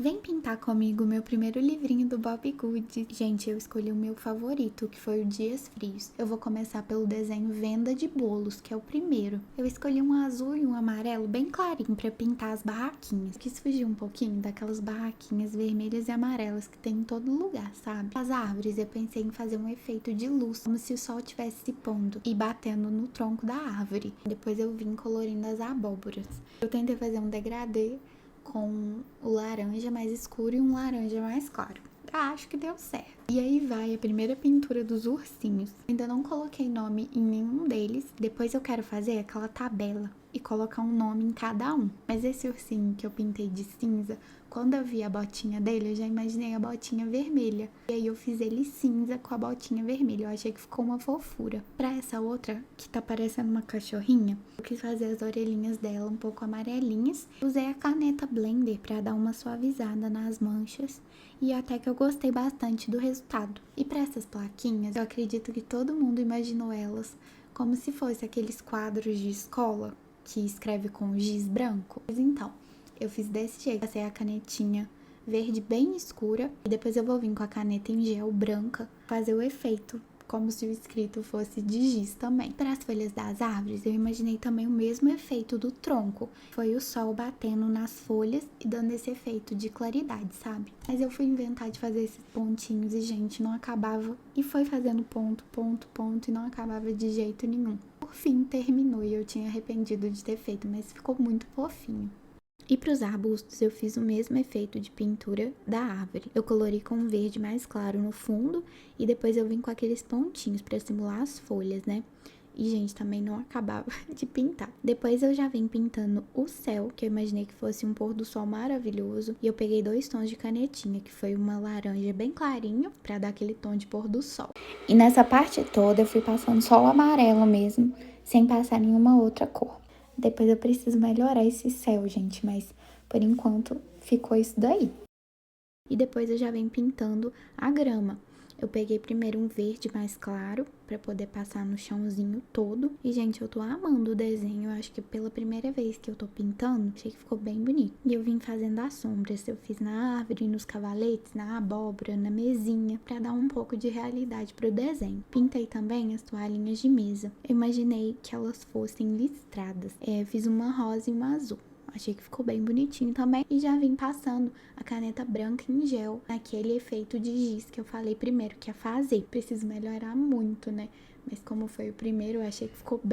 Vem pintar comigo o meu primeiro livrinho do Bobbie Goods. Gente, eu escolhi o meu favorito, que foi o Dias Frios. Eu vou começar pelo desenho Venda de Bolos, que é o primeiro. Eu escolhi um azul e um amarelo bem clarinho pra pintar as barraquinhas. Quis fugir um pouquinho daquelas barraquinhas vermelhas e amarelas que tem em todo lugar, sabe? As árvores, eu pensei em fazer um efeito de luz, como se o sol estivesse se pondo e batendo no tronco da árvore. Depois eu vim colorindo as abóboras. Eu tentei fazer um degradê com o laranja mais escuro e um laranja mais claro. Acho que deu certo. E aí vai a primeira pintura dos ursinhos. Ainda não coloquei nome em nenhum deles. Depois eu quero fazer aquela tabela e colocar um nome em cada um. Mas esse ursinho que eu pintei de cinza, quando eu vi a botinha dele, eu já imaginei a botinha vermelha. E aí eu fiz ele cinza com a botinha vermelha. Eu achei que ficou uma fofura. Pra essa outra, que tá parecendo uma cachorrinha, eu quis fazer as orelhinhas dela um pouco amarelinhas. Usei a caneta Blender pra dar uma suavizada nas manchas. E até que eu gostei bastante do resultado. E para essas plaquinhas, eu acredito que todo mundo imaginou elas como se fosse aqueles quadros de escola que escreve com giz branco. Mas então, eu fiz desse jeito. Passei a canetinha verde bem escura e depois eu vou vir com a caneta em gel branca fazer o efeito, como se o escrito fosse de giz também. Para as folhas das árvores, eu imaginei também o mesmo efeito do tronco. Foi o sol batendo nas folhas e dando esse efeito de claridade, sabe? Mas eu fui inventar de fazer esses pontinhos e, gente, não acabava. E foi fazendo ponto, ponto, ponto e não acabava de jeito nenhum. Por fim, terminou e eu tinha arrependido de ter feito, mas ficou muito fofinho. E para os arbustos eu fiz o mesmo efeito de pintura da árvore. Eu colori com um verde mais claro no fundo e depois eu vim com aqueles pontinhos para simular as folhas, né? E, gente, também não acabava de pintar. Depois eu já vim pintando o céu, que eu imaginei que fosse um pôr do sol maravilhoso. E eu peguei 2 tons de canetinha, que foi uma laranja bem clarinho, pra dar aquele tom de pôr do sol. E nessa parte toda eu fui passando só o amarelo mesmo, sem passar nenhuma outra cor. Depois eu preciso melhorar esse céu, gente, mas por enquanto ficou isso daí. E depois eu já venho pintando a grama. Eu peguei primeiro um verde mais claro pra poder passar no chãozinho todo. E, gente, eu tô amando o desenho. Eu acho que pela primeira vez que eu tô pintando, achei que ficou bem bonito. E eu vim fazendo as sombras. Eu fiz na árvore, nos cavaletes, na abóbora, na mesinha, pra dar um pouco de realidade pro desenho. Pintei também as toalhinhas de mesa. Eu imaginei que elas fossem listradas. Fiz uma rosa e uma azul. Achei que ficou bem bonitinho também. E já vim passando a caneta branca em gel naquele efeito de giz que eu falei primeiro que ia fazer. Preciso melhorar muito, né? Mas como foi o primeiro, eu achei que ficou bem